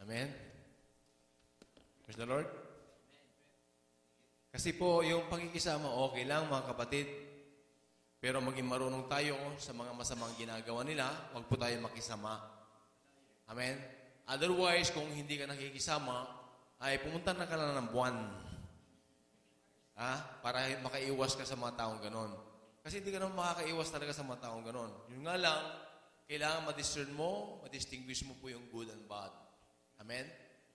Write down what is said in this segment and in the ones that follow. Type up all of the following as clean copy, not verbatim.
Amen? Praise the Lord. Kasi po, yung pagkikisama, okay lang mga kapatid. Pero maging marunong tayo sa mga masamang ginagawa nila, huwag po tayo makisama. Amen? Otherwise, kung hindi ka nakikisama, ay pumunta na ka lang ng buwan. Para makaiwas ka sa mga taong ganon. Kasi hindi ka naman makakaiwas talaga sa mga taong ganon. Yun nga lang, kailangan ma-discern mo, ma-distinguish mo po yung good and bad. Amen?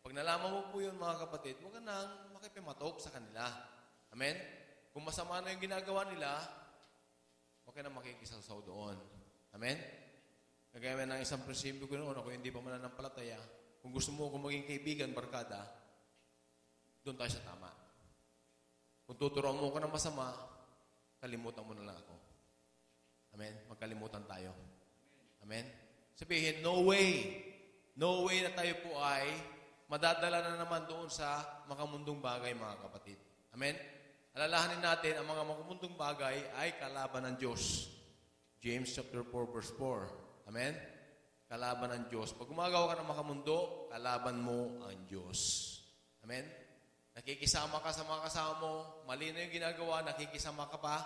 Pag nalaman mo po yun, mga kapatid, huwag ka nang makipimatok sa kanila. Amen? Kung masama na yung ginagawa nila, huwag ka nang makikisasaw doon. Amen? Kagaya ng isang prinsipyo ko noon, ako hindi pa mananampalataya. Kung gusto mo kung maging kaibigan, barkada, doon tayo sa tama. Kung tuturuan mo ko ng masama, kalimutan mo na lang ako. Amen? Magkalimutan tayo. Amen? Sabihin, no way na tayo po ay madadala na naman doon sa makamundong bagay, mga kapatid. Amen? Alalahanin natin, ang mga makamundong bagay ay kalaban ng Diyos. James chapter 4, verse 4. Amen? Kalaban ng Diyos. Pag gumagawa ka ng makamundo, kalaban mo ang Diyos. Amen? Nakikisama ka sa mga kasama mo, mali na yung ginagawa, nakikisama ka pa.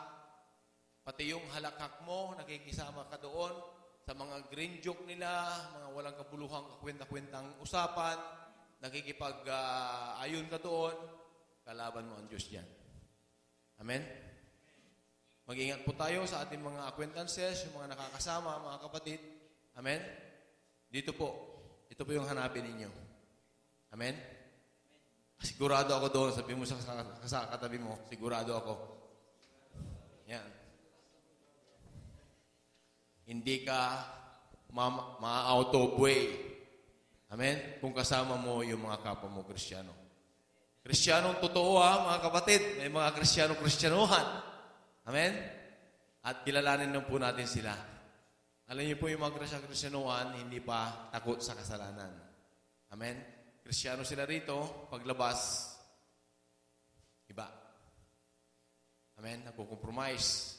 Pati yung halakak mo, nakikisama ka doon sa mga green joke nila, mga walang kabuluhang kakwenta-kwentang usapan, nakikipag-ayon ka doon, kalaban mo ang Diyos diyan. Amen? Mag-ingat po tayo sa ating mga acquaintances, yung mga nakakasama, mga kapatid. Amen? Dito po. Ito po yung hanapin ninyo. Amen? Sigurado ako doon. Sabi mo sa katabi mo, sigurado ako. Yan. Hindi ka ma-out of way. Amen? Kung kasama mo yung mga kapwa mo Kristiyano. Kristiyanong totoo mga kapatid. May mga Kristiyano-Kristiyanohan. Amen? At kilalanin lang po natin sila. Alam niyo po yung mga Kristiyano-Kristiyanohan, hindi pa takot sa kasalanan. Amen? Kristiyano sila rito, paglabas, iba. Amen? Nagko-compromise.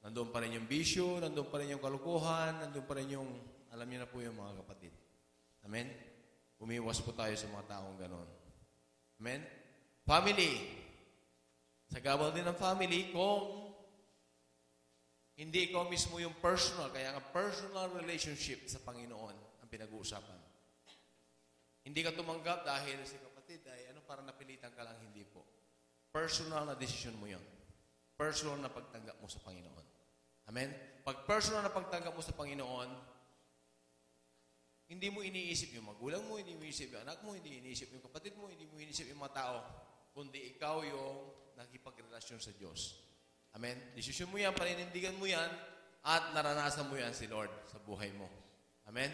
Nandoon pa rin yung bisyo, nandoon pa rin yung kalukuhan, nandoon pa rin yung, alam niyo na po yung mga kapatid. Amen? Umiwas po tayo sa mga taong ganon. Amen? Family. Sagabal din ng family kung hindi ikaw mismo yung personal, kaya nga personal relationship sa Panginoon ang pinag-uusapan. Hindi ka tumanggap dahil si kapatid ay para napilitan ka lang, hindi po. Personal na decision mo yun. Personal na pagtanggap mo sa Panginoon. Amen? Pag personal na pagtanggap mo sa Panginoon, hindi mo iniisip yung magulang mo, hindi mo iniisip yung anak mo, hindi iniisip yung kapatid mo, hindi mo iniisip yung mga tao, kundi ikaw yung nakipagrelasyon sa Diyos. Amen? Desisyon mo yan, paninindigan mo yan, at naranasan mo yan si Lord sa buhay mo. Amen?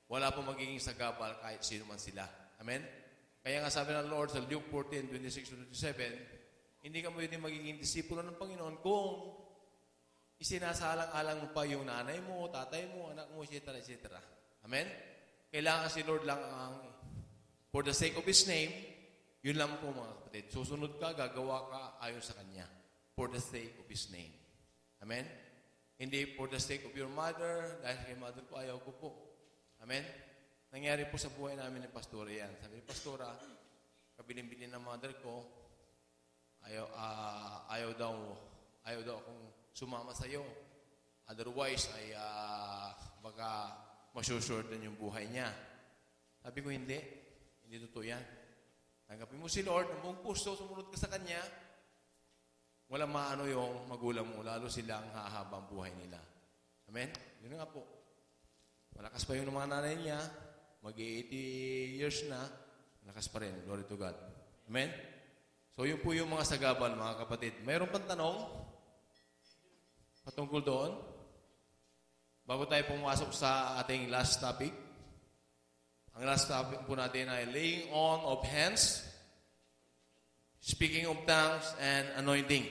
Wala pong magiging sagabal kahit sino man sila. Amen? Kaya nga sabi ng Lord sa Luke 14, 26-27, hindi ka pwede magiging disipulo ng Panginoon kung isinasalang-alang mo pa yung nanay mo, tatay mo, anak mo, etc., etc. Amen? Kailangan si Lord lang ang, for the sake of His name, yun lang po mga kapatid. Susunod ka, gagawa ka ayon sa Kanya. For the sake of His name. Amen? Hindi for the sake of your mother, dahil kay mother ko, ayaw ko po. Amen? Nangyari po sa buhay namin ni Pastora yan. Sabi ni Pastora, kabilin-bilin ng mother ko, ayaw daw akong sumama sa iyo. Otherwise, ay baka masusurdan yung buhay niya. Sabi ko, hindi. Hindi totoo yan. Tanggapin mo si Lord, ng buong puso, sumunod ka sa Kanya, walang maano yung magulang mo, lalo silang hahaba ang buhay nila. Amen? Yun nga po. Malakas pa yung mga nanay niya, mag-80 years na, malakas pa rin. Glory to God. Amen? So, yun po yung mga sagabal, mga kapatid. Mayroon pang tanong patungkol doon? Bago tayo pumasok sa ating last topic, ang last topic po natin ay laying on of hands, speaking of tongues, and anointing.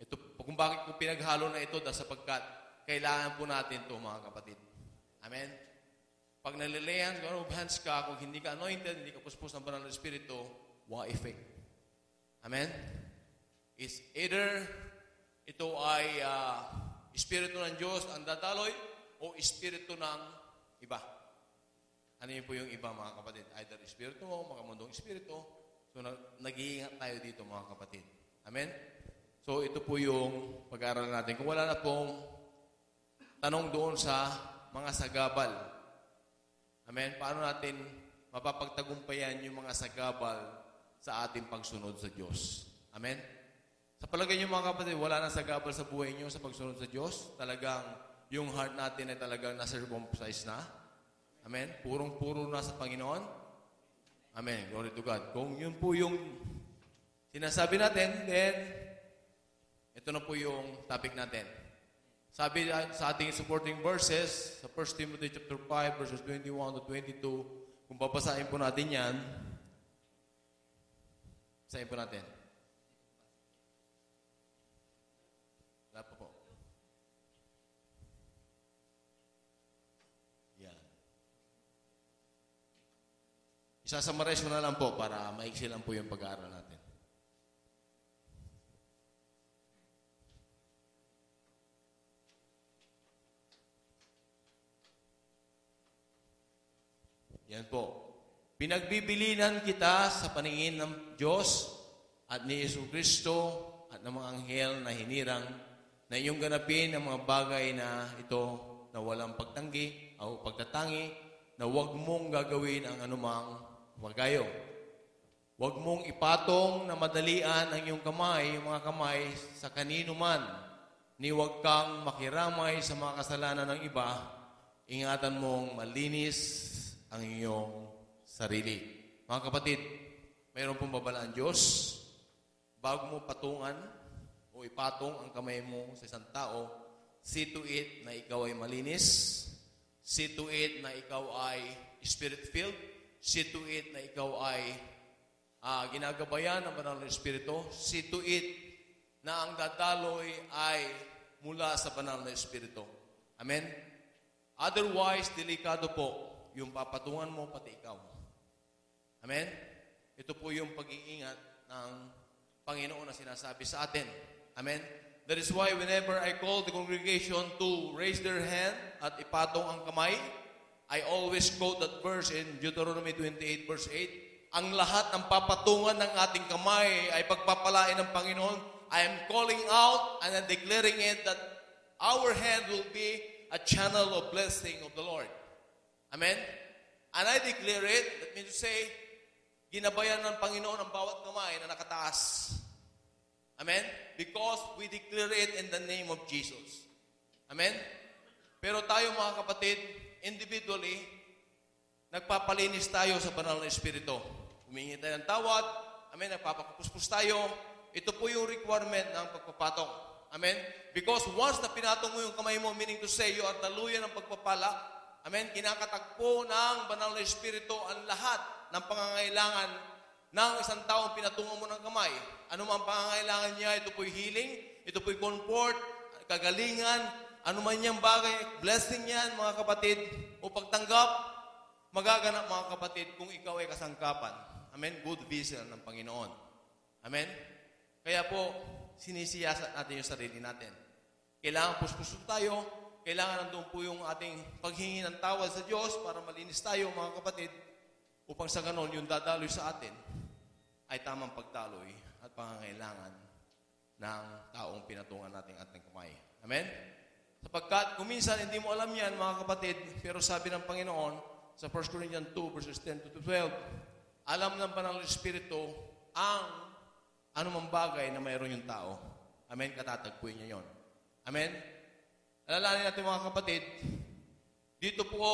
Ito, kung bakit ko pinaghalo na ito, sapagkat kailangan po natin ito, mga kapatid. Amen? Pag nalilayan of hands ka, kung hindi ka anointed, hindi ka puspos ng banal na Espiritu, wa effect. Amen? It's either ito ay Espiritu ng Diyos ang dadaloy o Espiritu ng iba. Ano yun po yung iba, mga kapatid? Either espiritu o makamundong espiritu. So, nag-iingat tayo dito, mga kapatid. Amen? So, ito po yung pag-aaral natin. Kung wala na pong tanong doon sa mga sagabal. Amen? Paano natin mapapagtagumpayan yung mga sagabal sa ating pagsunod sa Diyos? Amen? Sa palagay niyo, mga kapatid, wala na sagabal sa buhay niyo sa pagsunod sa Diyos. Talagang yung heart natin ay talagang na-circumcise na. Amen? Purong-puro na sa Panginoon. Amen. Glory to God. Kung yun po yung sinasabi natin, then ito na po yung topic natin. Sabi sa ating supporting verses, sa 1 Timothy chapter 5, verses 21 to 22, kung babasahin po natin yan, basahin po natin. Wala pa po. Yan. Isasummarize ko na lang po para maiksi lang po yung pag-aaral natin. Yan po. Pinagbibilinan kita sa paningin ng Diyos at ni Yesu Kristo at ng mga anghel na hinirang na iyong ganapin ang mga bagay na ito na walang pagtanggi o pagtatangi na huwag mong gagawin ang anumang magayo. Huwag mong ipatong na madalian ang iyong kamay, yung mga kamay, sa kanino man. Ni huwag kang makiramay sa mga kasalanan ng iba. Ingatan mong malinis ang iyong sarili. Mga kapatid, mayroon pong babala ang Diyos. Bago mo patungan o ipatong ang kamay mo sa isang tao, see to it na ikaw ay malinis. See to it na ikaw ay spirit-filled. See to it na ikaw ay ginagabayan ng banal na Espiritu. See to it na ang dadaloy ay mula sa banal na Espiritu. Amen? Otherwise, delikado po yung papatungan mo pati ikaw. Amen? Ito po yung pag-iingat ng Panginoon na sinasabi sa atin. Amen? That is why whenever I call the congregation to raise their hand at ipatong ang kamay, I always quote that verse in Deuteronomy 28 verse 8. Ang lahat ng papatungan ng ating kamay ay pagpapalain ng Panginoon. I am calling out and I'm declaring it that our hand will be a channel of blessing of the Lord. Amen? And I declare it, that means to say, ginabayan ng Panginoon ang bawat kamay na nakataas. Amen? Because we declare it in the name of Jesus. Amen? Pero tayo mga kapatid, individually, nagpapalinis tayo sa banal na Espiritu. Humingi tayo ng tawad. Amen? Nagpapakupuspos tayo. Ito po yung requirement ng pagpapatong. Amen? Because once na pinatong mo yung kamay mo, meaning to say, you are daluyan ng pagpapala. Amen? Kinakatagpo ng banal na Espiritu ang lahat ng pangangailangan ng isang taong pinatungan mo ng kamay. Ano man pangangailangan niya, ito po'y healing, ito po'y comfort, kagalingan, ano man niyang bagay, blessing yan, mga kapatid, o pagtanggap, magaganap, mga kapatid, kung ikaw ay kasangkapan. Amen? Good vessel ng Panginoon. Amen? Kaya po, sinisiyasat natin yung sarili natin. Kailangan puspusun tayo. Kailangan nandun po yung ating paghingi ng tawad sa Diyos para malinis tayo, mga kapatid, upang sa ganon, yung dadaloy sa atin ay tamang pagdaloy at pangangailangan ng taong pinatungan nating ating kamay. Amen? Sapagkat, kuminsan, hindi mo alam yan, mga kapatid, pero sabi ng Panginoon sa 1 Corinthians 2, verses 10 to 12, alam ng banal na Espiritu ang anumang bagay na mayroon yung tao. Amen? Katatagpuin niya yon. Amen? Alalahanin natin, mga kapatid, dito po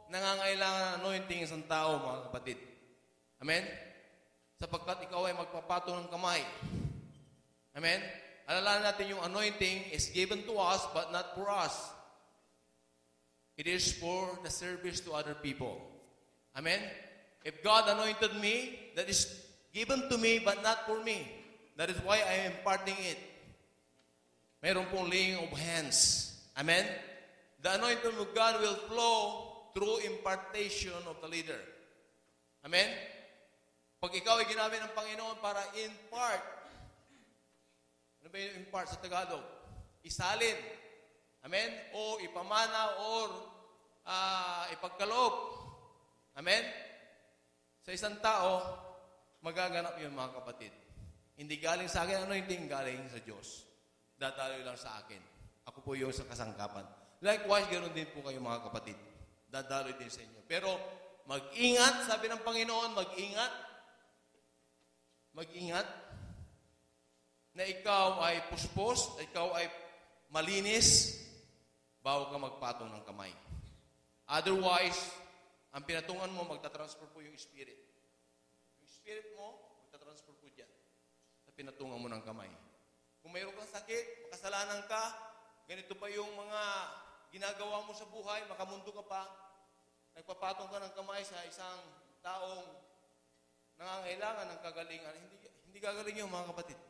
nangangailangan ng anointing isang tao, mga kapatid. Amen? Sapagkat ikaw ay magpapatong ng kamay. Amen? Alalahanin natin yung anointing is given to us but not for us. It is for the service to other people. Amen? If God anointed me, that is given to me but not for me. That is why I am imparting it. Mayroon pong laying of hands. Amen? The anointing of God will flow through impartation of the leader. Amen? Pag ikaw ay ginamit ng Panginoon para impart, ano ba yung impart sa Tagalog? Isalin. Amen? O ipamana or ipagkaloob. Amen? Sa isang tao, magaganap yun, mga kapatid. Hindi galing sa akin, anointing galing sa Diyos. Dadaloy lang sa akin. Ako po yung sa kasangkapan. Likewise, ganoon din po kayo, mga kapatid. Dadaloy din sa inyo. Pero, mag-ingat, sabi ng Panginoon, mag-ingat. Mag-ingat na ikaw ay puspos, ikaw ay malinis, bago ka magpatong ng kamay. Otherwise, ang pinatungan mo, magtatransfer po yung spirit. Yung spirit mo, magtatransfer po dyan sa pinatungan mo ng kamay. Kung mayroon kang sakit, makasalanan ka, ganito pa yung mga ginagawa mo sa buhay, makamundo ka pa, nagpapatong ka ng kamay sa isang taong nangangailangan ng kagalingan, hindi gagaling yung mga kapatid.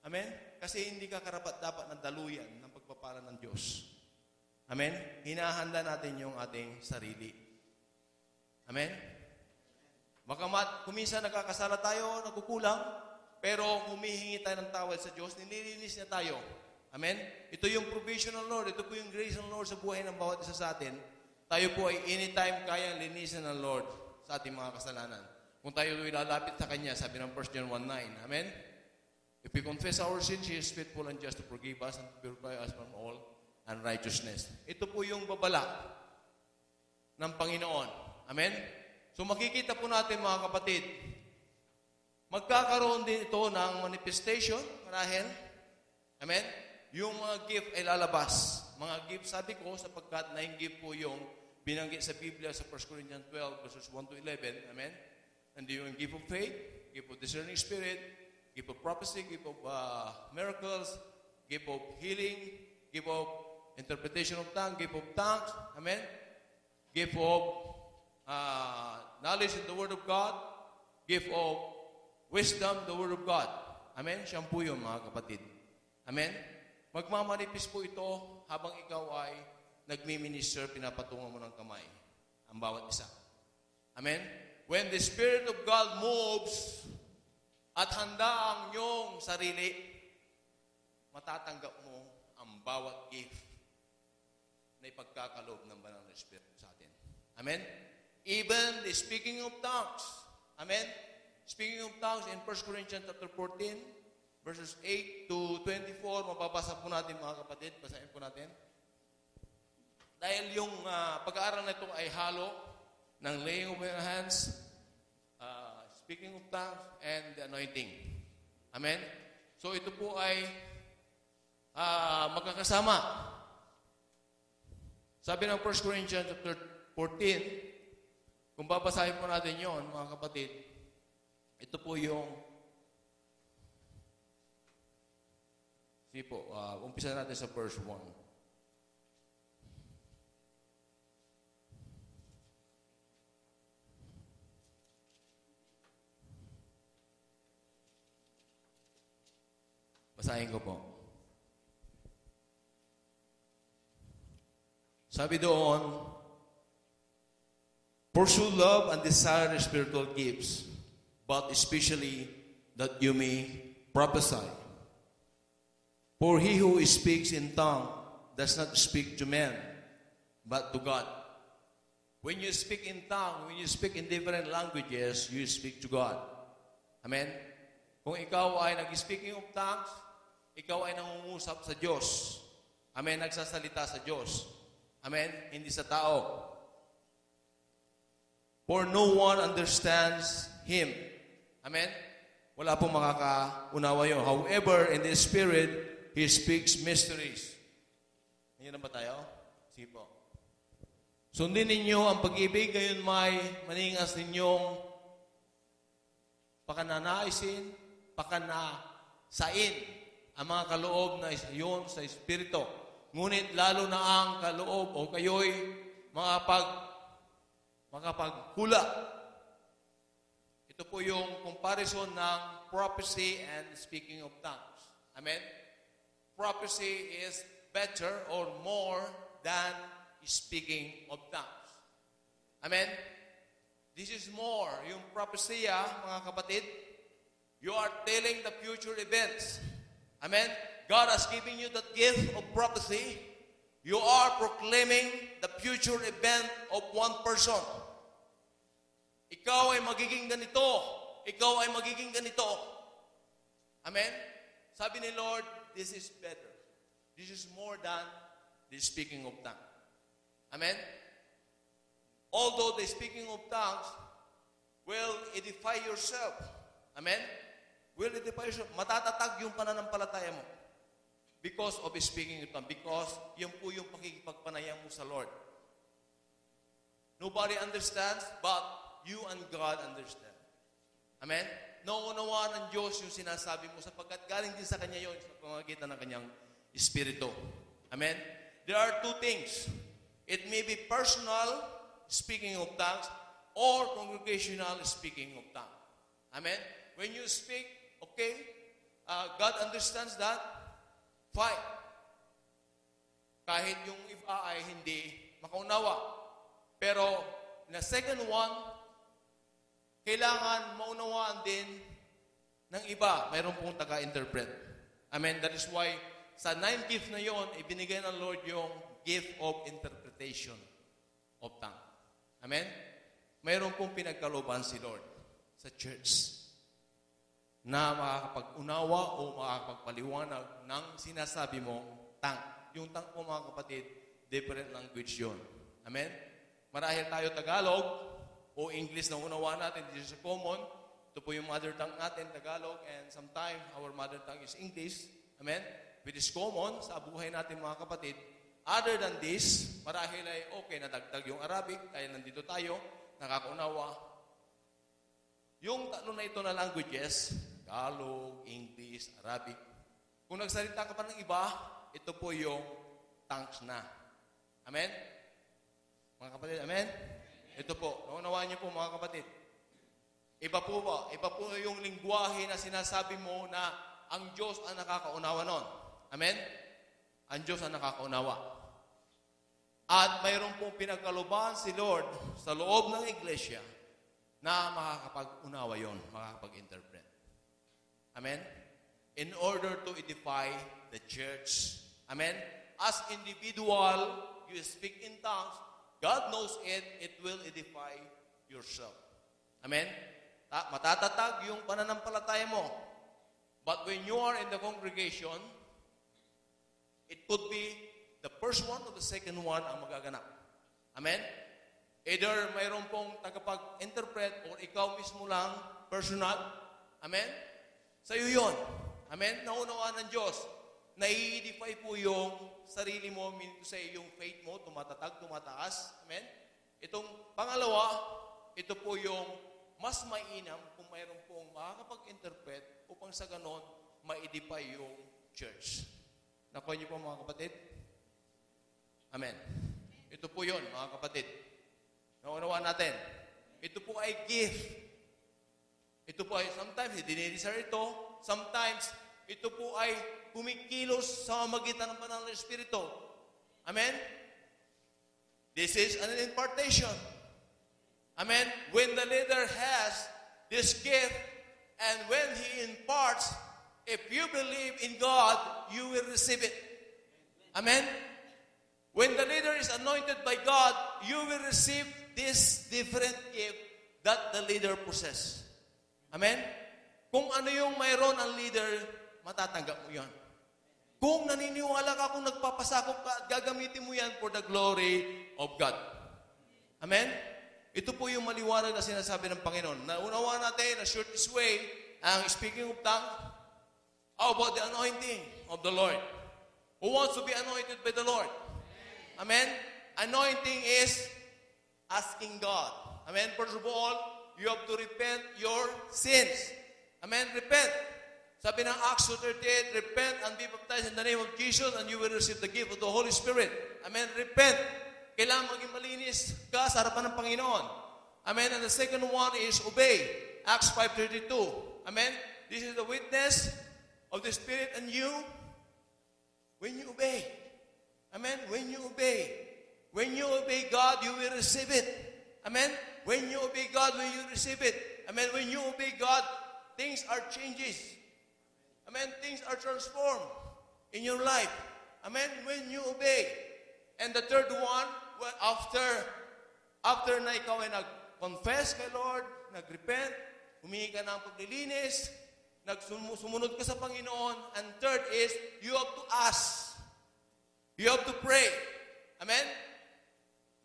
Amen? Kasi hindi ka karapat-dapat na daluyan ng pagpapala ng Diyos. Amen? Hinahanda natin yung ating sarili. Amen? Kuminsan nagkakasala tayo, nagkukulang, pero humihingi tayo ng tawad sa Diyos, nililinis niya tayo. Amen? Ito yung provision ng Lord, ito po yung grace ng Lord sa buhay ng bawat isa sa atin. Tayo po ay anytime kayang linisin ng Lord sa ating mga kasalanan. Kung tayo lalapit sa Kanya, sabi ng 1 John 1:9. Amen? If we confess our sins, He is faithful and just to forgive us and to purify us from all unrighteousness. Ito po yung babala ng Panginoon. Amen? So makikita po natin, mga kapatid, magkakaroon din ito ng manifestation, marahil. Amen? Yung mga gift ay lalabas. Mga gift, sabi ko, sapagkat na yung gift po yung binanggit sa Biblia sa 1 Corinthians 12, verses 1 to 11. Amen? And yung gift of faith, gift of discerning spirit, gift of prophecy, gift of miracles, gift of healing, gift of interpretation of tongue, gift of tongues. Amen? Gift of knowledge in the Word of God, gift of wisdom, the Word of God. Amen? Siya po yun, mga kapatid. Amen? Magmamanipis po ito habang ikaw ay nagmi-minister, pinapatungan mo ng kamay ang bawat isa. Amen? When the Spirit of God moves at handa ang iyong sarili, matatanggap mo ang bawat gift na ipagkakaloob ng Banal na Espiritu sa atin. Amen? Even the speaking of tongues. Amen? Speaking of tongues in 1 Corinthians chapter 14, verses 8 to 24, mababasa po natin, mga kapatid. Basahin po natin. Dahil yung pag-aaral na ito ay halo ng laying of hands, speaking of tongues, and the anointing. Amen? So ito po ay magkakasama. Sabi ng 1 Corinthians chapter 14, kung babasahin po natin yon, mga kapatid, ito po yung umpisa natin sa verse 1. Basahin ko po. Sabi doon, pursue love and desire the spiritual gifts, but especially that you may prophesy. For he who speaks in tongue does not speak to men, but to God. When you speak in tongue, when you speak in different languages, you speak to God. Amen? Kung ikaw ay nag-speaking of tongues, ikaw ay nangungusap sa Diyos. Amen? Nagsasalita sa Diyos. Amen? Hindi sa tao. For no one understands Him. Amen? Wala pong makakaunawa yun. However, in the Spirit, He speaks mysteries. Ngayon na ba tayo? Sige po. Sundin ninyo ang pag-ibig, gayon may maningas ninyong pakananaisin, pakanasain ang mga kaloob na iyon sa Espiritu. Ngunit lalo na ang kaloob o kayo'y makapagkula. Ito po yung comparison ng prophecy and speaking of tongues. Amen? Prophecy is better or more than speaking of tongues. Amen? This is more. Yung prophecy, mga kapatid, you are telling the future events. Amen? God has given you the gift of prophecy. You are proclaiming the future event of one person. Ikaw ay magiging ganito. Ikaw ay magiging ganito. Amen? Sabi ni Lord, this is better. This is more than the speaking of tongues. Amen? Although the speaking of tongues will edify yourself. Amen? Will edify yourself. Matatatag yung pananampalataya mo. Because of speaking of tongues. Because yan po yung pakikipagpanayam mo sa Lord. Nobody understands, but you and God understand. Amen? Nauunawaan ng Diyos yung sinasabi mo sapagkat galing din sa Kanya yon sa pamamagitan ng Kanyang Espiritu. Amen? There are two things. It may be personal speaking of tongues or congregational speaking of tongues. Amen? When you speak, okay, God understands that, fine. Kahit yung iba ay hindi makaunawa. Pero, na second one, kailangan maunawaan din ng iba. Mayroon pong taga-interpret. Amen? That is why, sa 9 gift na yon, ibinigay ng Lord yung gift of interpretation of tongue. Amen? Mayroon pong pinagkalooban si Lord sa church na makakapag-unawa o makakapagpaliwanag ng sinasabi mong tongue. Yung tongue po mga kapatid, different language yon. Amen? Marahil tayo Tagalog o English na unawa natin, this is common. Ito po yung mother tongue natin, Tagalog, and sometimes our mother tongue is English. Amen? Which is common sa buhay natin mga kapatid. Other than this, marahil ay okay, nadagdag yung Arabic, kaya nandito tayo, nakakaunawa. Yung tatlo na ito na languages, Tagalog, English, Arabic, kung nagsalita ka pa ng iba, ito po yung tongues na. Amen? Mga kapatid, amen? Ito po, naunawaan niyo po mga kapatid. Iba po ba? Iba po yung lingwahe na sinasabi mo na ang Diyos ang nakakaunawa nun. Amen? Ang Diyos ang nakakaunawa. At mayroon pong pinagkalooban si Lord sa loob ng iglesia na makakapag-unawa yon, makakapag-interpret. Amen? In order to edify the church. Amen? As individual, you speak in tongues, God knows it, it will edify yourself. Amen? Matatatag yung pananampalataya mo. But when you are in the congregation, it could be the first one or the second one ang magaganap. Amen? Either mayroon pong tagapag-interpret or ikaw mismo lang, personal. Amen? Sa'yo yun. Amen? Naunawaan ng Diyos. Nai-edify po yung sarili mo, meaning to say, yung faith mo, tumatatag, tumataas. Amen? Itong pangalawa, ito po yung mas mainam kung mayroon pong makakapag-interpret upang sa ganon, ma-edify yung church. Nakuha niyo po mga kapatid? Amen. Ito po yun, mga kapatid. Naunawaan natin. Ito po ay gift. Ito po ay, sometimes, dinidesire ito. Sometimes, ito po ay kumikilos sa magitan ng banal na Espiritu. Amen? This is an impartation. Amen? When the leader has this gift, and when he imparts, if you believe in God, you will receive it. Amen? When the leader is anointed by God, you will receive this different gift that the leader possesses. Amen? Kung ano yung mayroon ang leader, matatanggap mo yan. Kung naniniwala ka, kung nagpapasakop ka, gagamitin mo yan for the glory of God. Amen? Ito po yung maliwanag na sinasabi ng Panginoon. Naunawa natin, na shortest way, ang speaking of tongue. How about the anointing of the Lord? Who wants to be anointed by the Lord? Amen? Anointing is asking God. Amen? First of all, you have to repent your sins. Amen? Repent. Sabi ng Acts 2:38, repent and be baptized in the name of Jesus and you will receive the gift of the Holy Spirit. Amen? Repent. Kailangan maging malinis ka sa harapan ng Panginoon. Amen? And the second one is obey. Acts 5:32. Amen? This is the witness of the Spirit and you when you obey. Amen? When you obey. When you obey God, you will receive it. Amen? When you obey God, will you receive it? Amen? When you obey God, things are changes. Amen? Things are transformed in your life. Amen? When you obey. And the third one, well, after na ikaw ay nag-confess kay Lord, nag-repent, humingi ka ng paglilinis, sumunod ka sa Panginoon. And third is, you have to ask. You have to pray. Amen?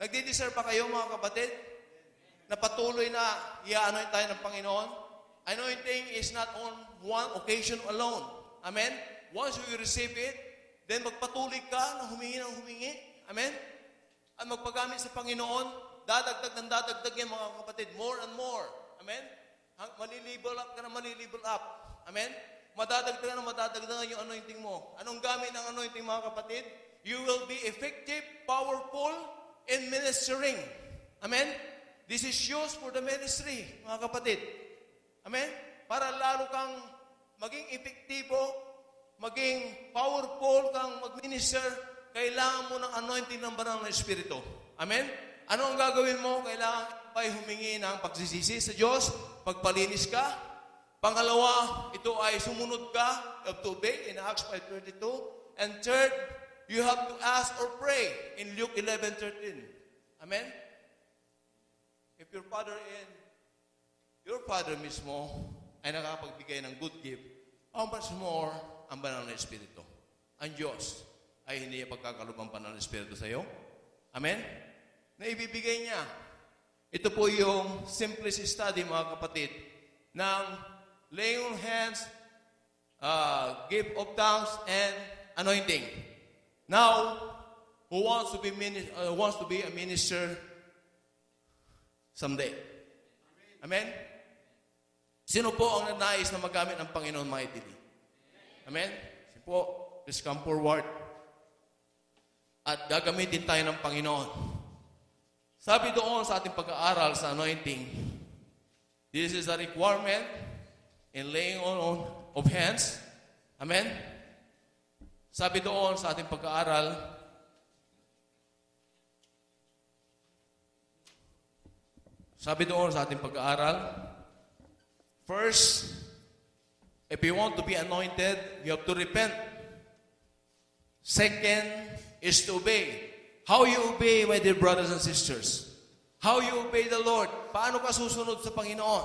Nagdi-deserve pa kayo, mga kapatid? Na patuloy na i-anoint tayo ng Panginoon? Anointing is not on one occasion alone. Amen? Once you receive it, then magpatuloy ka na humingi ng humingi. Amen? At magpagamit sa Panginoon, dadagdag yan, mga kapatid. More and more. Amen? Malilibel up ka na malilibel up. Amen? Madadagdagan na madadagdagan yung anointing mo. Anong gamit ng anointing, mga kapatid? You will be effective, powerful in ministering. Amen? This is used for the ministry, mga kapatid. Amen? Para lalo kang maging epektibo, maging powerful kang mag-minister, kailangan mo ng anointing ng banal na Espiritu. Amen? Ano ang gagawin mo? Kailangan ay humingi ng pagsisisi sa Diyos, pagpalinis ka. Pangalawa, ito ay sumunod ka, you have to obey in Acts 5:32. And third, you have to ask or pray in Luke 11:13. Amen? If your father mismo ay nakapagbigay ng good gift, how much more ang banal na Espiritu? Ang Diyos ay hindi pagkakalubang banal na Espiritu sa iyo. Amen? Na ibibigay niya. Ito po yung simplest study, mga kapatid, ng laying on hands, gift of tongues, and anointing. Now, who wants to be a minister someday? Amen? Sino po ang nais na magamit ng Panginoon mightily? Amen? Sino po? Please come forward. At gagamitin tayo ng Panginoon. Sabi doon sa ating pag-aaral sa anointing, this is a requirement in laying on of hands. Amen? Sabi doon sa ating pag-aaral, first, if you want to be anointed, you have to repent. Second is to obey. How you obey, my dear brothers and sisters? How you obey the Lord? Paano ka susunod sa Panginoon?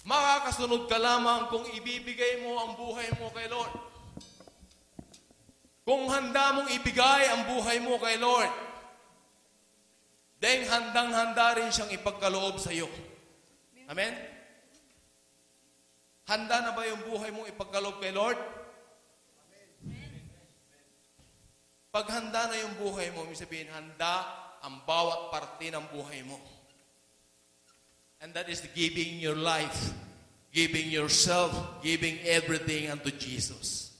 Makakasunod ka lamang kung ibibigay mo ang buhay mo kay Lord. Kung handa mong ibigay ang buhay mo kay Lord, then handang-handa rin siyang ipagkaloob sa iyo. Amen? Handa na ba yung buhay mong ipagkaloob kay Lord? Pag handa na yung buhay mo, ibig sabihin, handa ang bawat parte ng buhay mo. And that is giving your life, giving yourself, giving everything unto Jesus.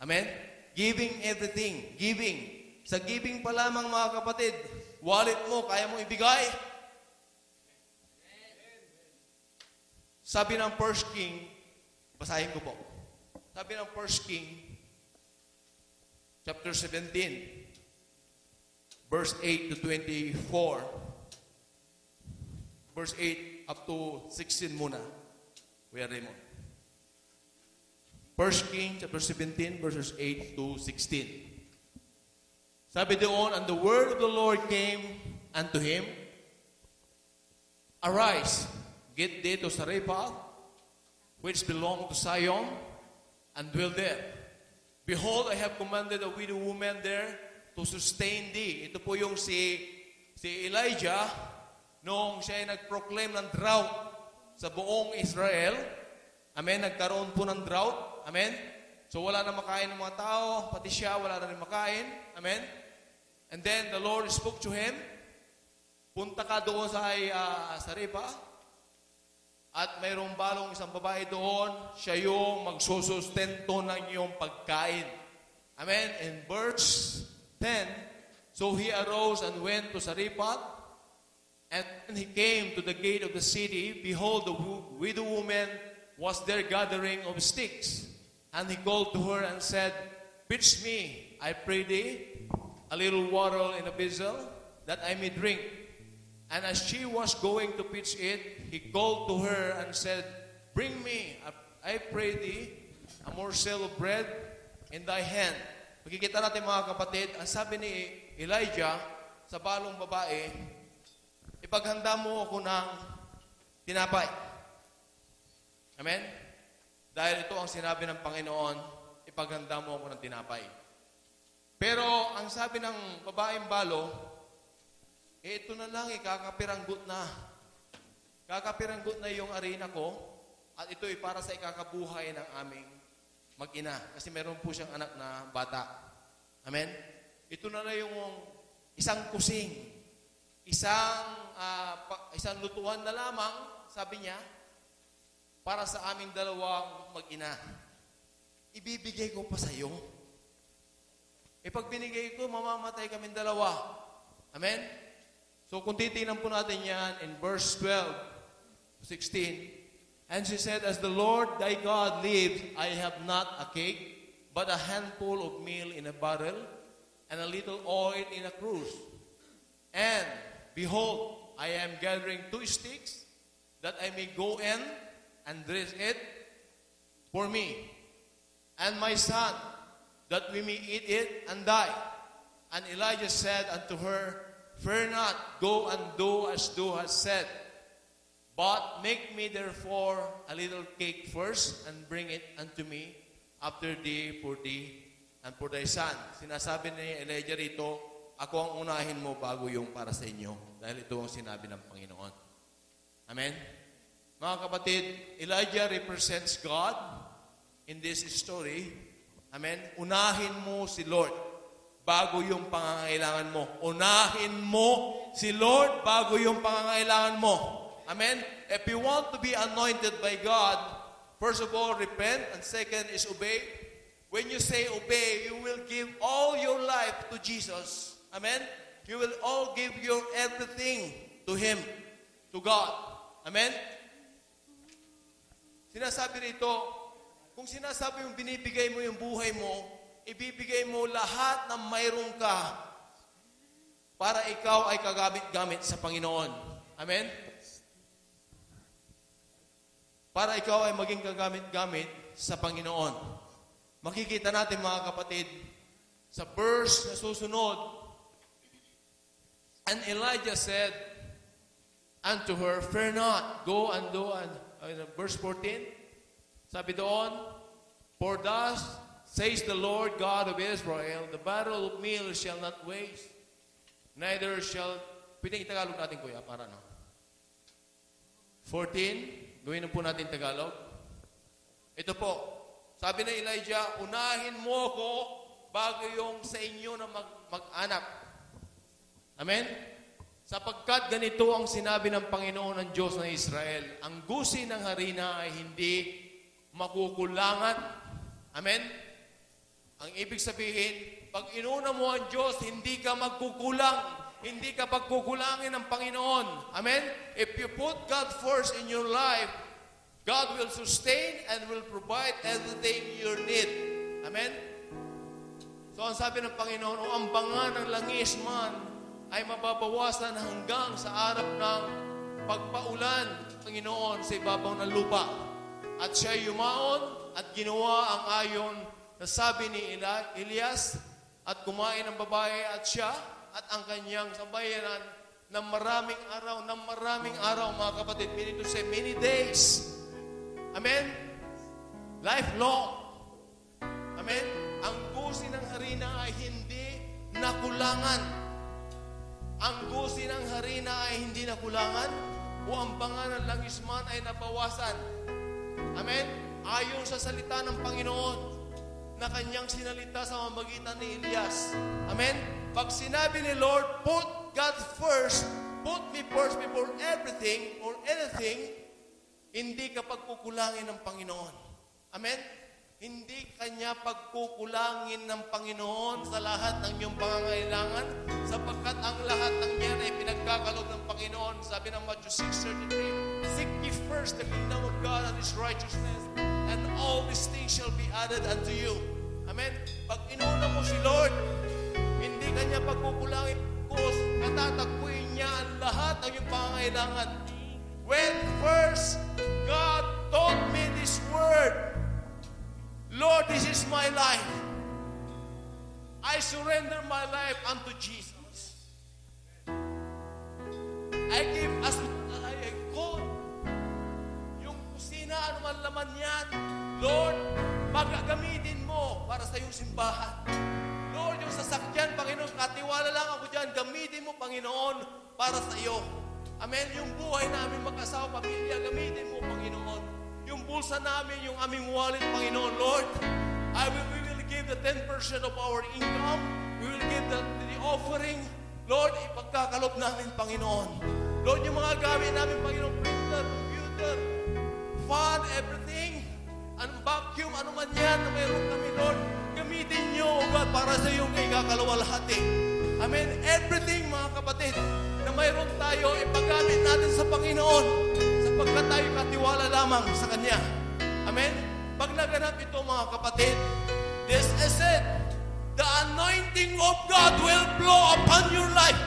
Amen? Giving everything. Giving. Sa giving pa lamang, mga kapatid, wallet mo, kaya mo ibigay. Sabi ng 1 King, basahin ko po. Sabi ng 1 King, chapter 17, verse 8 to 24. Verse 8 up to 16 muna. Kuya Raymond. 1 King chapter 17, verses 8 to 16. Sabi doon, and the word of the Lord came unto him, arise, get thee to Zarephath, which belong to Zion, and dwell there. Behold, I have commanded a widow woman there to sustain thee. Ito po yung si Elijah, nung siya ay nag-proclaim ng drought sa buong Israel. Amen? Nagkaroon po ng drought. Amen? So wala na makain ng mga tao, pati siya wala na rin makain. Amen? And then the Lord spoke to him, punta ka doon sa Zarephath, at mayroong balong isang babae doon, siya yung magsusustento ng iyong pagkain. Amen? In verse 10, so he arose and went to Zarephath, and when he came to the gate of the city, behold, the widow woman was there gathering of sticks. And he called to her and said, fetch me, I pray thee, a little water in a vessel, that I may drink. And as she was going to fetch it, he called to her and said, bring me, I pray thee, a morsel of bread in thy hand. Makikita natin, mga kapatid, ang sabi ni Elijah sa balong babae, ipaghanda mo ako ng tinapay. Amen? Dahil ito ang sinabi ng Panginoon, ipaghanda mo ako ng tinapay. Pero ang sabi ng babaeng balo, ito na lang, kakapiranggot na. Kakapiranggot na yung arena ko at ito ay para sa ikakabuhay ng aming mag-ina. Kasi meron po siyang anak na bata. Amen? Ito na lang yung isang kusing, isang lutuan na lamang, sabi niya, para sa aming dalawang mag-ina. Ibibigay ko pa sa iyo. Pag binigay ko, mamamatay kaming dalawa. Amen? So kung titingnan po natin yan in verse 12-16, and she said, as the Lord thy God lives, I have not a cake, but a handful of meal in a barrel, and a little oil in a cruse. And behold, I am gathering 2 sticks, that I may go in and dress it for me, and my son, that we may eat it and die. And Elijah said unto her, fear not, go and do as thou hast said. But make me therefore a little cake first, and bring it unto me after thee and for thy son. Sinasabi ni Elijah rito, ako ang unahin mo bago yung para sa inyo. Dahil ito ang sinabi ng Panginoon. Amen? Mga kapatid, Elijah represents God in this story. Amen? Unahin mo si Lord bago yung pangangailangan mo. Unahin mo si Lord bago yung pangangailangan mo. Amen? If you want to be anointed by God, first of all, repent, and second is obey. When you say obey, you will give all your life to Jesus. Amen? You will all give your everything to Him, to God. Amen? Sinasabi rito, kung sinasabi yung binibigay mo yung buhay mo, ibibigay mo lahat ng mayroon ka para ikaw ay kagamit-gamit sa Panginoon. Amen? Para ikaw ay maging kagamit-gamit sa Panginoon. Makikita natin mga kapatid, sa verse na susunod, and Elijah said unto her, fear not, go and do, and verse 14, sabi doon, for thus says the Lord God of Israel, the barrel of meal shall not waste, neither shall, pwedeng itagalog natin kuya, para no? 14, gawin na po natin Tagalog. Ito po, sabi na Elijah, unahin mo ko bago yung sa inyo na mag-anak. Amen? Sapagkat ganito ang sinabi ng Panginoon ng Diyos ng Israel, ang gusi ng harina ay hindi makukulangan. Amen? Ang ibig sabihin, pag inuna mo ang Diyos, hindi ka magkukulang. Hindi ka pagkukulangin ng Panginoon. Amen? If you put God first in your life, God will sustain and will provide everything you need. Amen? So ang sabi ng Panginoon, o ang banga ng langis man ay mababawasan hanggang sa araw ng pagpaulan, Panginoon, sa ibabaw ng lupa. At siya yumaon at ginawa ang ayon na sabi ni Elias at kumain ang babae at siya at ang kanyang sambayanan ng maraming araw, mga kapatid. Meaning to say, many days. Amen? Lifelong. Amen? Ang gusi ng harina ay hindi nakulangan. Ang gusi ng harina ay hindi nakulangan o ang banga ng langis man ay nabawasan. Amen? Ayon sa salita ng Panginoon na kanyang sinalita sa mamagitan ni Elias. Amen? Pag sinabi ni Lord, put God first, put me first before everything or anything, hindi ka pagkukulangin ng Panginoon. Amen? Hindi kanya pagkukulangin ng Panginoon sa lahat ng iyong pangangailangan sapagkat ang lahat ng yan ay pinagkakaloob ng Panginoon. Sabi ng Matthew 6:33, seek ye first the kingdom of God and His righteousness, and all these things shall be added unto you. Amen? Pag inuna mo si Lord, hindi kanya pagkukulangin because katatagpuin niya ang lahat ng iyong pangangailangan. When first God taught me this word, Lord, this is my life. I surrender my life unto Jesus. I give as I could. Yung kusina, ano man laman yan, Lord, magagamitin mo para sa iyong simbahan. Lord, yung sasakyan, Panginoon, katiwala lang ako dyan, gamitin mo, Panginoon, para sa iyo. Amen. Yung buhay namin mag-asawa, pamilya, gamitin mo, Panginoon. Yung bulsa namin, yung aming wallet, Panginoon, Lord, we will give the 10% of our income. We will give the offering. Lord, ipagkakalob namin, Panginoon. Lord, yung mga gamit namin, Panginoon, printer, computer, fan, everything, anong vacuum, ano man yan na mayroon kami, Lord, gamitin nyo, O God, para sa iyong ikakaluwalhati. Amen. Everything, mga kapatid, na mayroon tayo, ipagamit natin sa Panginoon sapagkat tayo katiwala lamang sa Kanya. Amen. Pag naganap ito, mga kapatid, this is it. The anointing of God will blow upon your life.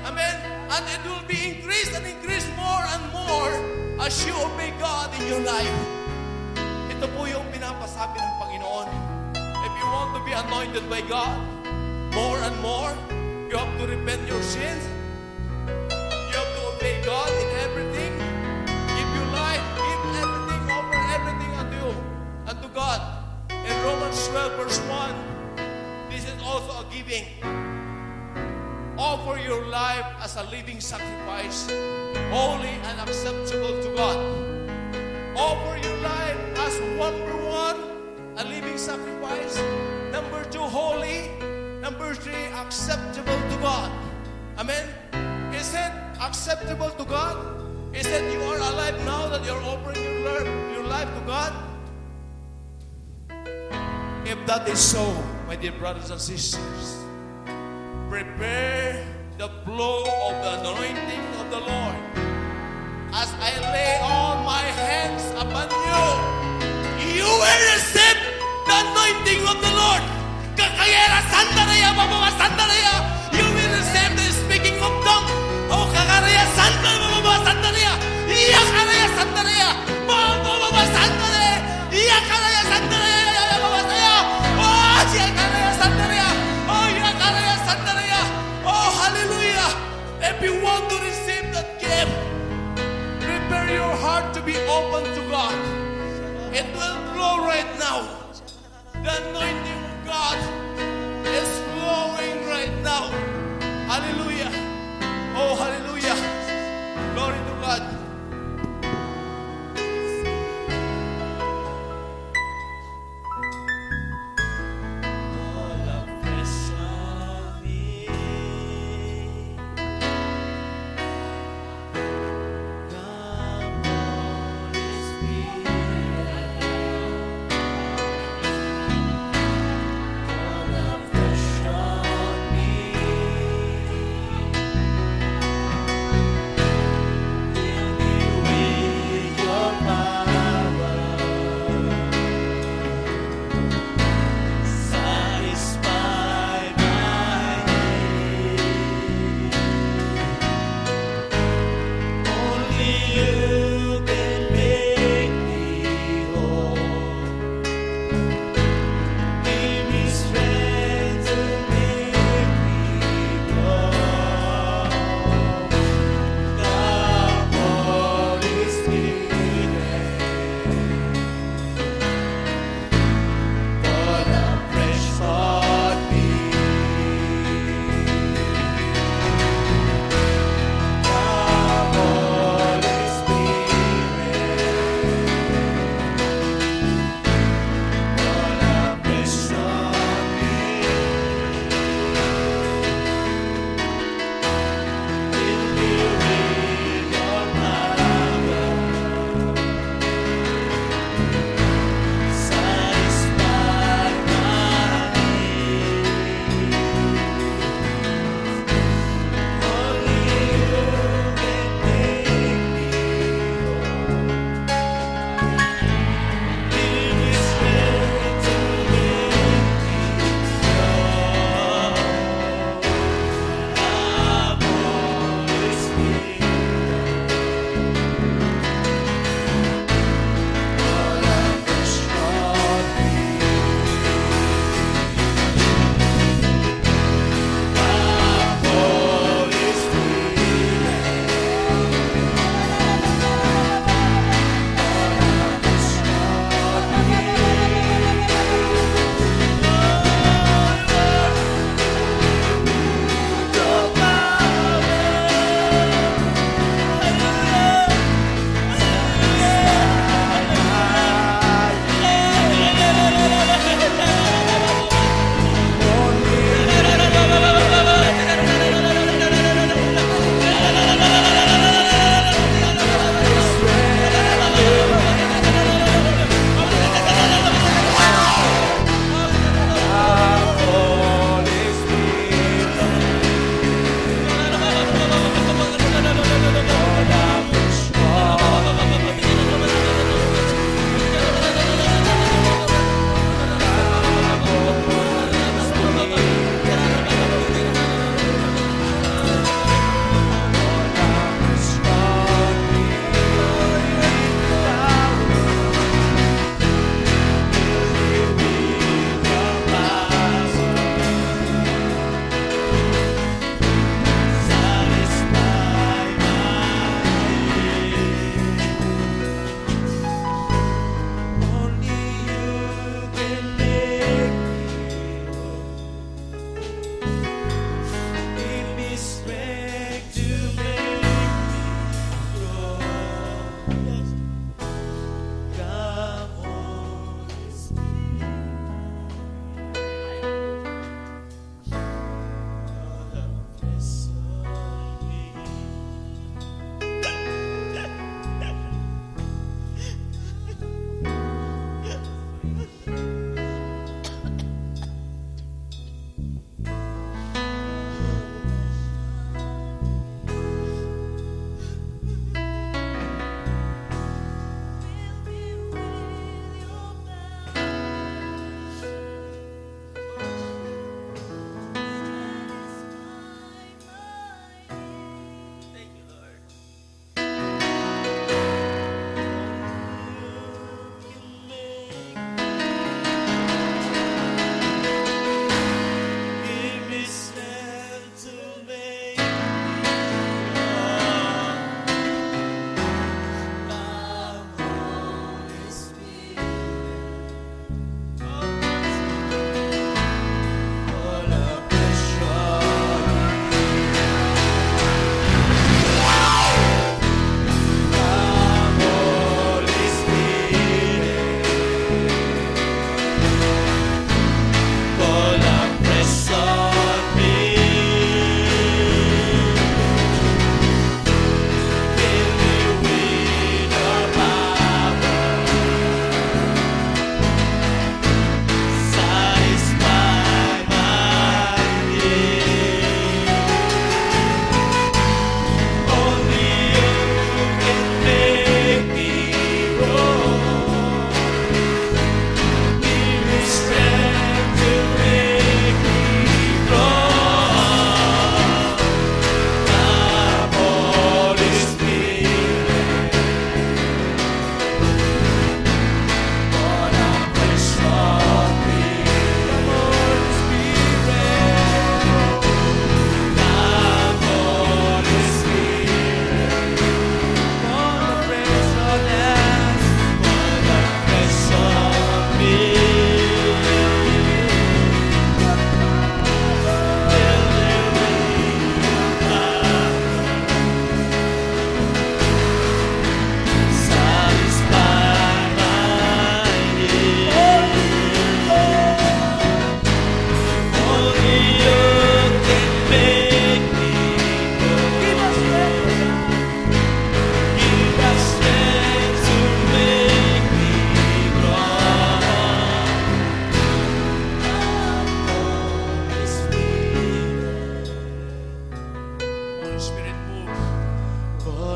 Amen. And it will be increased and increased more and more as you obey God in your life. Ito po yung pinapasabi ng Panginoon. If you want to be anointed by God more and more, you have to repent your sins. You have to obey God in everything. Give your life, give everything, offer everything unto God. In Romans 12 verse 1, this is also a giving. Offer your life as a living sacrifice, holy and acceptable to God. Offer your life as number 1, a living sacrifice. Number 2, holy. Number 3, acceptable to God. Amen? Is it acceptable to God? Is it you are alive now that you're offering your life to God? If that is so, my dear brothers and sisters, prepare the blow of the anointing of the Lord. As I lay all my hands upon you, you will receive the anointing of the Lord. Kakayera sandaraya, mababa sandaraya. You will receive the speaking of tongue. Oh, kakaraya sandaraya, mababa sandaraya. Iyakaraya sandaraya, mababa sandaraya. Iyakaraya sandaraya, mababa sandaraya. Oh, iyakaraya sandaraya. Oh, iyakaraya sandaraya. Oh, hallelujah. If you want to receive that gift, prepare your heart to be open to God. It will flow right now. The anointing of God is flowing right now. Hallelujah. Oh, hallelujah. Glory to God.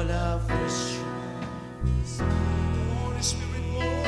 All of your strength. Holy Spirit, move.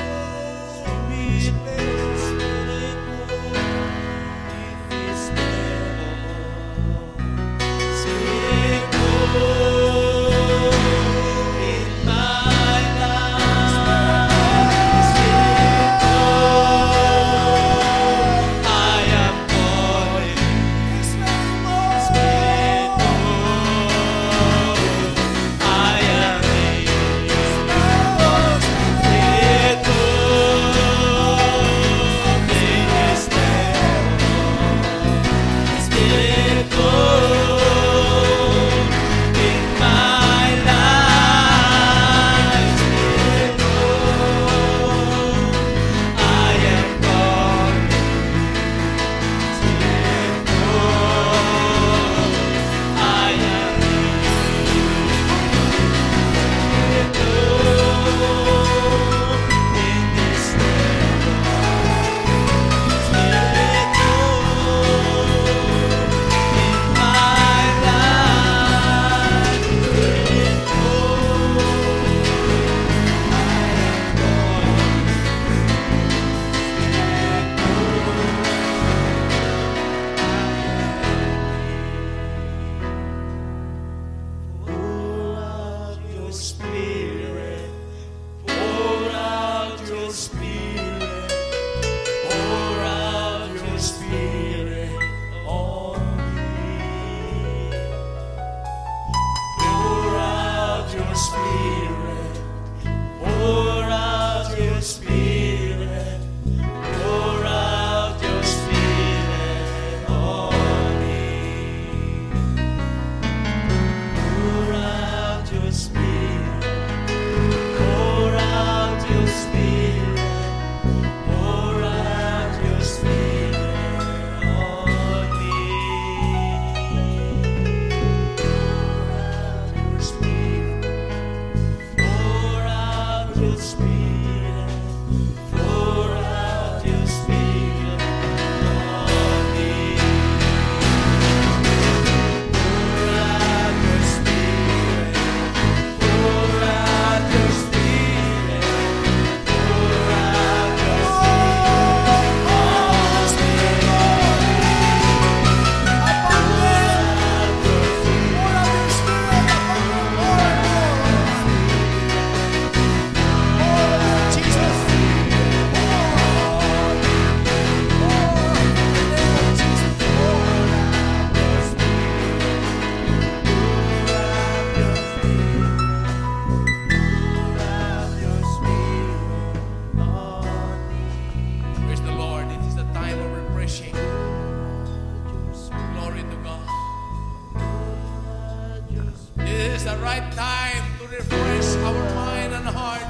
the right time to refresh our mind and heart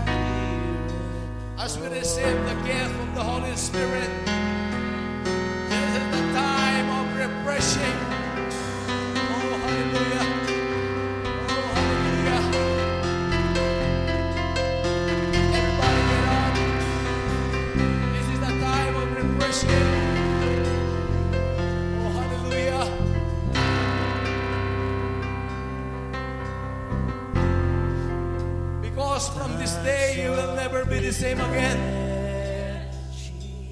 as we receive the gift of the Holy Spirit. This is the time of refreshing. Oh, hallelujah. Oh, hallelujah. Everybody get up. This is the time of refreshing. Oh, hallelujah. Because from this day you will never be the same again.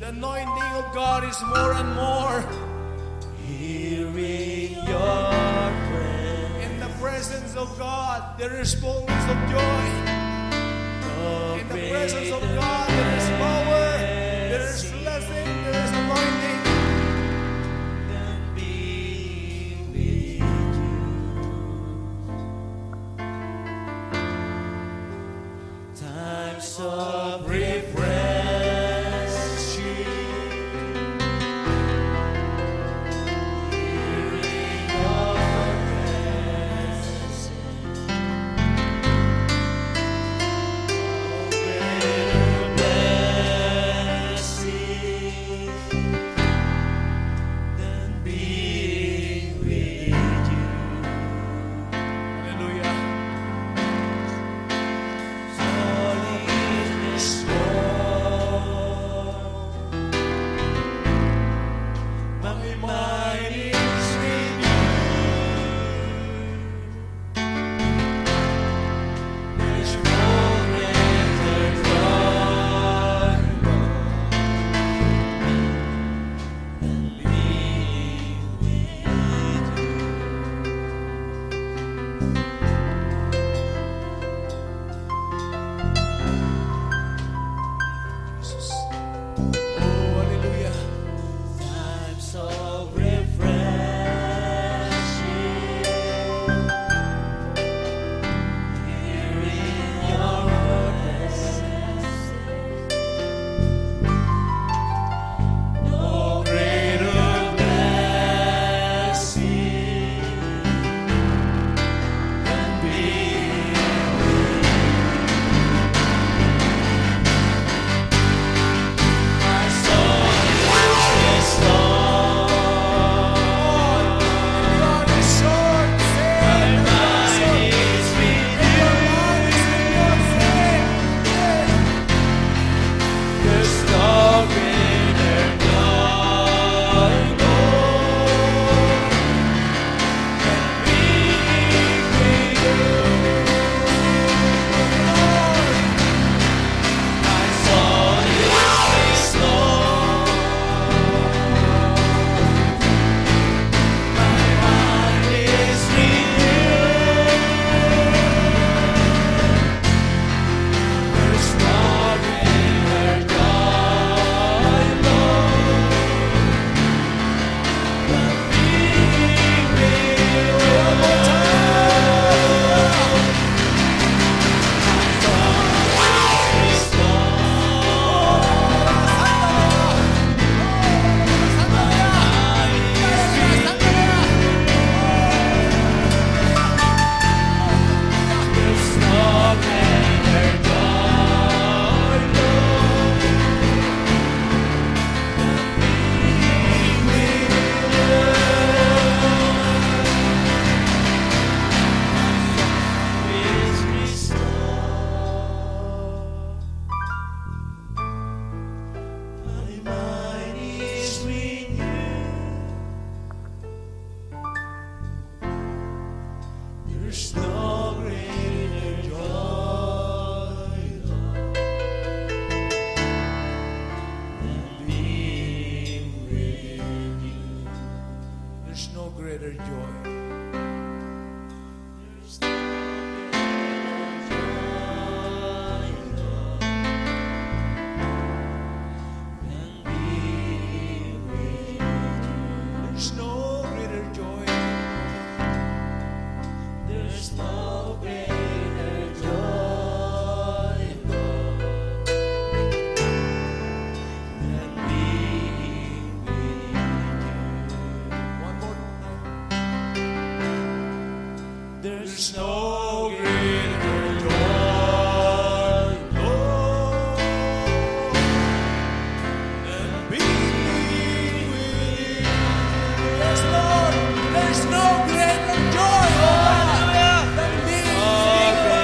The anointing of God is more and more. Hearing your prayer, In the presence of God, there is fullness of joy. In the presence of God, there is power, there is blessing, there is anointing. and be with you. Times of refreshing. Hearing your presence. Greater blessing than being with you. Hallelujah. Holy is the is no greater joy, Lord, than being with you. Yes, Lord, there is no greater joy, Lord, than being with you.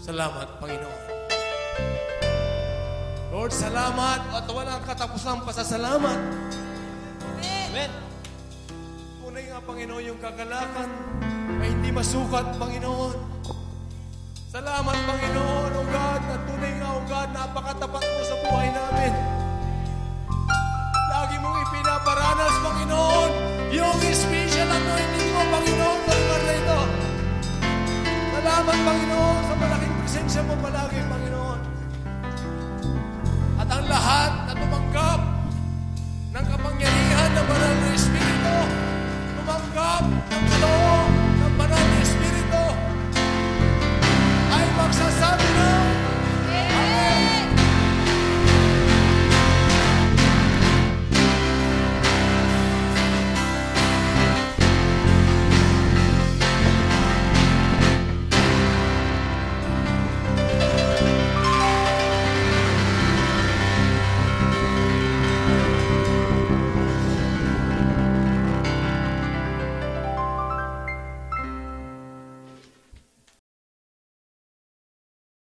Salamat, Panginoon. Lord, salamat at walang katapusang pasasalamat. Amen. Tunay nga, Panginoon, yung kagalakan ay hindi masukat, Panginoon. Salamat, Panginoon, O God, na tunay nga, O God, napakatapat mo sa buhay namin. Lagi mong ipinaparanas, Panginoon, yung special anointing mo, Panginoon, sa lugar na ito. Salamat, Panginoon, sa malaking presensya mo palagi, Panginoon.